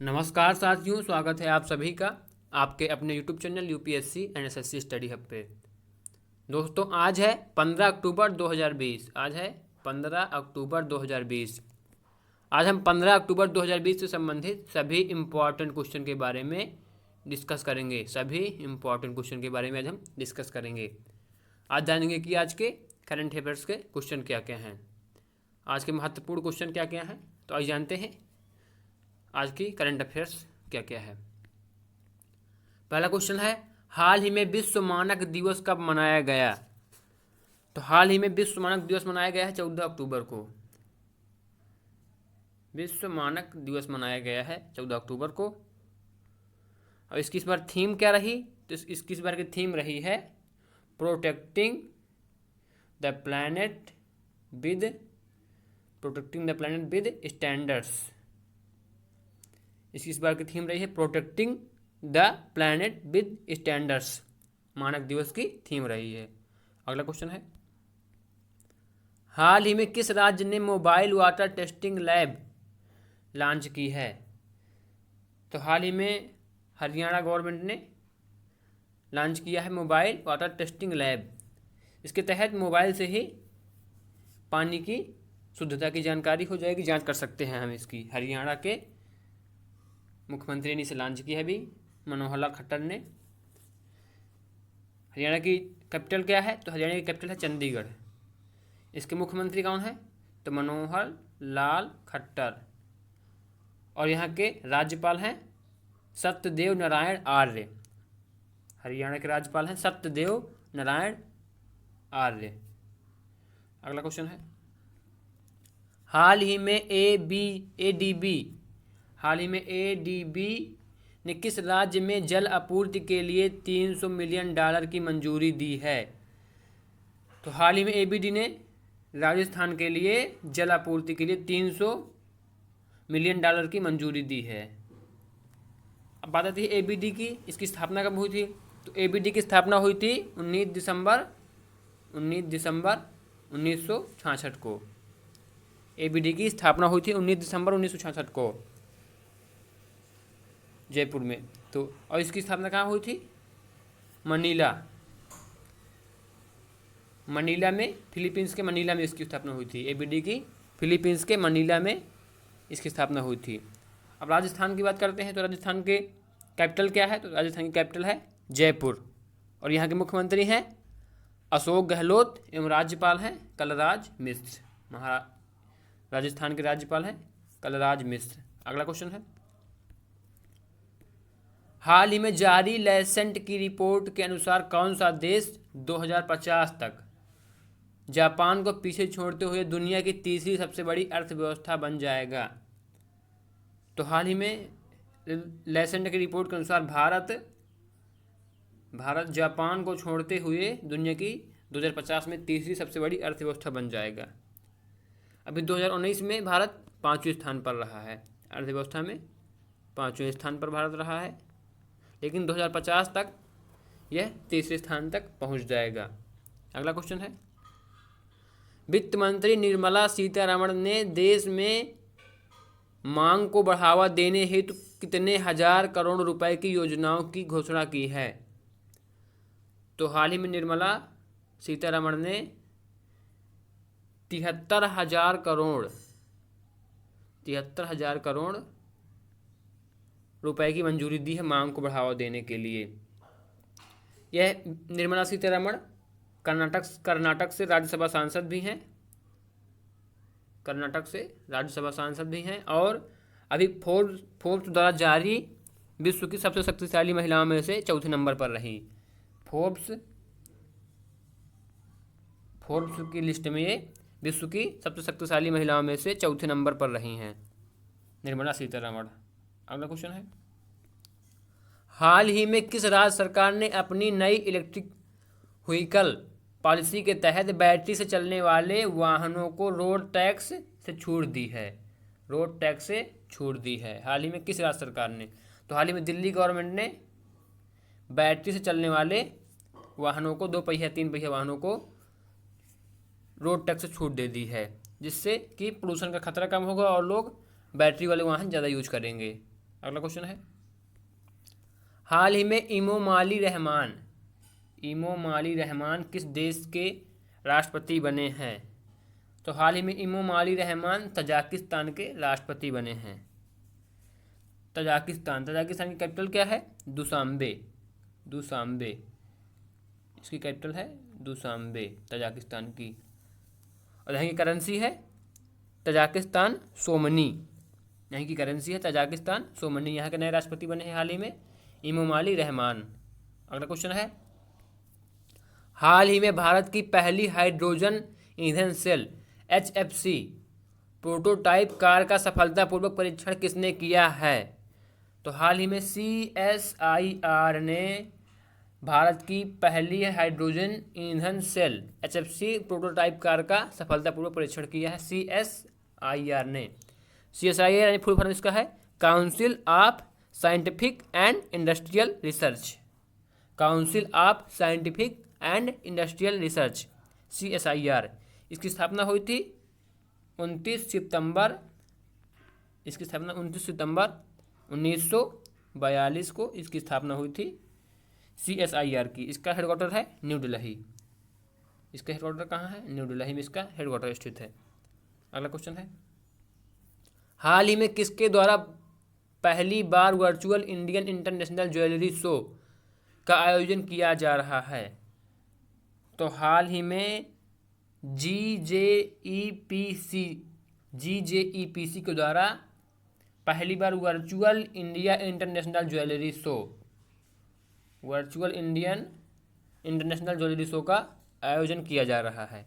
नमस्कार साथियों, स्वागत है आप सभी का आपके अपने YouTube channel UPSC and SSC study hub पे। दोस्तों, आज है 15 अक्टूबर 2020। आज है 15 अक्टूबर 2020। आज हम 15 अक्टूबर 2020 से संबंधित सभी इम्पॉर्टेंट क्वेश्चन के बारे में डिस्कस करेंगे। आज हम डिस्कस करेंगे। आज जानेंगे कि आज के करंट अफेयर्स के क्वेश्चन क्या क्या हैं, आज के महत्वपूर्ण क्वेश्चन क्या क्या हैं। तो आइए जानते हैं आज की करंट अफेयर्स क्या क्या है। पहला क्वेश्चन है, हाल ही में विश्व मानक दिवस कब मनाया गया? तो हाल ही में विश्व मानक दिवस मनाया गया है 14 अक्टूबर को। विश्व मानक दिवस मनाया गया है 14 अक्टूबर को। और इसकी इस बार थीम क्या रही? तो इसकी इस बार की थीम रही है protecting the planet with standards. इसकी इस बार की थीम रही है protecting the planet with standards. मानक दिवस की थीम रही है। अगला क्वेश्चन है, हाल ही में किस राज्य ने mobile water testing lab launch की है? तो हाल ही में हरियाणा गवर्नमेंट ने लॉन्च किया है मोबाइल वाटर टेस्टिंग लैब। इसके तहत मोबाइल से ही पानी की शुद्धता की जानकारी हो जाएगी, जांच कर सकते हैं हम इसकी। हरियाणा के मुख्यमंत्री ने इसे लॉन्च किया है अभी, मनोहर लाल खट्टर ने। हरियाणा की कैपिटल क्या है? तो हरियाणा की कैपिटल है चंडीगढ़। इसके मुख्यमंत्री कौन है? तो मनोहर लाल खट्टर। और यहाँ के राज्यपाल हैं सत्यदेव नारायण आर्य। हरियाणा के राज्यपाल हैं सत्यदेव नारायण आर्य। अगला क्वेश्चन है, हाल ही में एडीबी ने किस राज्य में जल आपूर्ति के लिए $300 मिलियन की मंजूरी दी है? तो हाल ही में एबीडी ने राजस्थान के लिए जल आपूर्ति के लिए $300 मिलियन की मंजूरी दी है। अब बात आती है एबीडी की। इसकी स्थापना कब हुई थी? तो एबीडी की स्थापना हुई थी 19 दिसंबर 1966 को। एबीडी की स्थापना हुई थी 19 दिसंबर 1966 को जयपुर में। तो और इसकी स्थापना कहाँ हुई थी? मनीला में, फिलीपींस के मनीला में इसकी स्थापना हुई थी। एबीडी की फिलीपींस के मनीला में इसकी स्थापना हुई थी। अब राजस्थान की बात करते हैं। तो राजस्थान के कैपिटल क्या है? तो राजस्थान की कैपिटल है जयपुर। और यहाँ के मुख्यमंत्री हैं अशोक गहलोत एवं राज्यपाल हैं कलराज मिश्र। राजस्थान के राज्यपाल हैं कलराज मिश्र। अगला क्वेश्चन है, हाल ही में जारी लैसेंट की रिपोर्ट के अनुसार कौन सा देश 2050 तक जापान को पीछे छोड़ते हुए दुनिया की तीसरी सबसे बड़ी अर्थव्यवस्था बन जाएगा? तो हाल ही में लैसेंट की रिपोर्ट के अनुसार भारत जापान को छोड़ते हुए दुनिया की 2050 में तीसरी सबसे बड़ी अर्थव्यवस्था बन जाएगा। अभी 2019 में भारत 5वें स्थान पर रहा है, अर्थव्यवस्था में 5वें स्थान पर भारत रहा है, लेकिन 2050 तक यह तीसरे स्थान तक पहुंच जाएगा। अगला क्वेश्चन है, वित्त मंत्री निर्मला सीतारमण ने देश में मांग को बढ़ावा देने हेतु कितने हजार करोड़ रुपए की योजनाओं की घोषणा की है? तो हाल ही में निर्मला सीतारमण ने 73,000 करोड़ रुपए की मंजूरी दी है मांग को बढ़ावा देने के लिए। यह निर्मला सीतारमण कर्नाटक से राज्यसभा सांसद भी हैं और अभी फोर्ब्स द्वारा जारी विश्व की सबसे शक्तिशाली महिलाओं में से चौथे नंबर पर रही। फोर्ब्स की लिस्ट में ये विश्व की सबसे शक्तिशाली महिलाओं में से चौथे नंबर पर रही हैं निर्मला सीतारमण। अगला क्वेश्चन है, हाल ही में किस राज्य सरकार ने अपनी नई इलेक्ट्रिक व्हीकल पॉलिसी के तहत बैटरी से चलने वाले वाहनों को रोड टैक्स से छूट दी है? हाल ही में किस राज्य सरकार ने? तो हाल ही में दिल्ली गवर्नमेंट ने बैटरी से चलने वाले वाहनों को, 2 पहिया 3 पहिया वाहनों को रोड टैक्स से छूट दे दी है, जिससे कि पोल्यूशन का खतरा कम होगा और लोग बैटरी वाले वाहन ज़्यादा यूज करेंगे। अगला क्वेश्चन है, हाल ही में इमोमाली रहमान किस देश के राष्ट्रपति बने हैं? तो हाल ही में इमोमाली रहमान तजाकिस्तान के राष्ट्रपति बने हैं। तजाकिस्तान की कैपिटल क्या है? दुशांबे। इसकी कैपिटल है दुशांबे, तजाकिस्तान की। और यहाँ की करेंसी है तजाकिस्तान सोमनी। यहाँ की करेंसी है तजाकिस्तान सोमनी। यहाँ के नए राष्ट्रपति बने हैं हाल ही में इमोमाली रहमान। अगला क्वेश्चन है, हाल ही में भारत की पहली हाइड्रोजन ईंधन सेल HFC प्रोटोटाइप कार का सफलतापूर्वक परीक्षण किसने किया है? तो हाल ही में CSIR ने भारत की पहली हाइड्रोजन ईंधन सेल HFC प्रोटोटाइप कार का सफलतापूर्वक परीक्षण किया है CSIR ने। CSIR यानी फुल फॉर्म इसका है council of scientific and industrial research. Council of scientific and industrial research CSIR। इसकी स्थापना हुई थी 29 सितंबर 1942 को इसकी स्थापना हुई थी CSIR की। इसका हेडक्वार्टर है न्यू दिल्ली। इसका हेडक्वार्टर कहाँ है? न्यू दिल्ली में इसका हेडक्वार्टर स्थित है। अगला क्वेश्चन है, हाल ही में किसके द्वारा पहली बार virtual Indian international jewellery show का आयोजन किया जा रहा है? तो हाल ही में GJEPC के द्वारा पहली बार virtual India international jewellery show का आयोजन किया जा रहा है।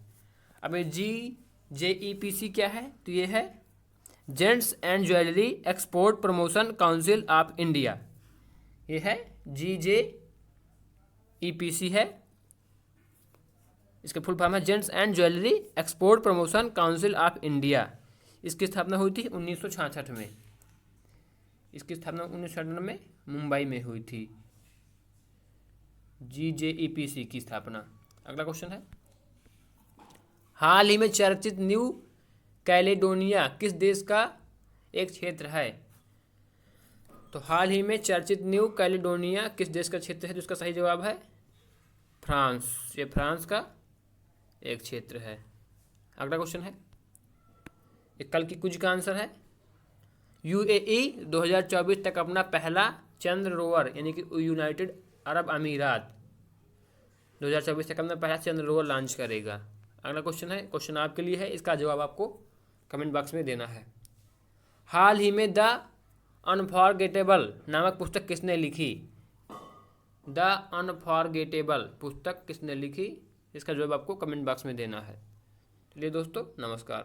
अब GJEPC क्या है? तो ये है gents and jewellery export promotion council of India. ये है GJEPC है। इसका फुल फॉर्म है gents and jewellery export promotion council of India. इसकी स्थापना हुई थी 1966 में। इसकी स्थापना 1966 में मुंबई में हुई थी GJEPC की स्थापना। अगला क्वेश्चन है, हाल ही में चर्चित न्यू कैलेडोनिया किस देश का एक क्षेत्र है? तो हाल ही में चर्चित न्यू कैलेडोनिया किस देश का क्षेत्र है? तो इसका सही जवाब है फ्रांस। ये फ्रांस का एक क्षेत्र है। अगला क्वेश्चन है, एक कल की कुछ का आंसर है, UAE 2024 तक अपना पहला चंद्र रोवर यानी कि यूनाइटेड अरब अमीरात 2024 तक अपना पहला चंद्र रोवर लॉन्च करेगा। अगला क्वेश्चन है, क्वेश्चन आपके लिए है, इसका जवाब आपको कमेंट बॉक्स में देना है। हाल ही में द अनफॉरगेटेबल नामक पुस्तक किसने लिखी? द अनफॉरगेटेबल पुस्तक किसने लिखी? इसका जवाब आपको कमेंट बॉक्स में देना है। चलिए दोस्तों, नमस्कार।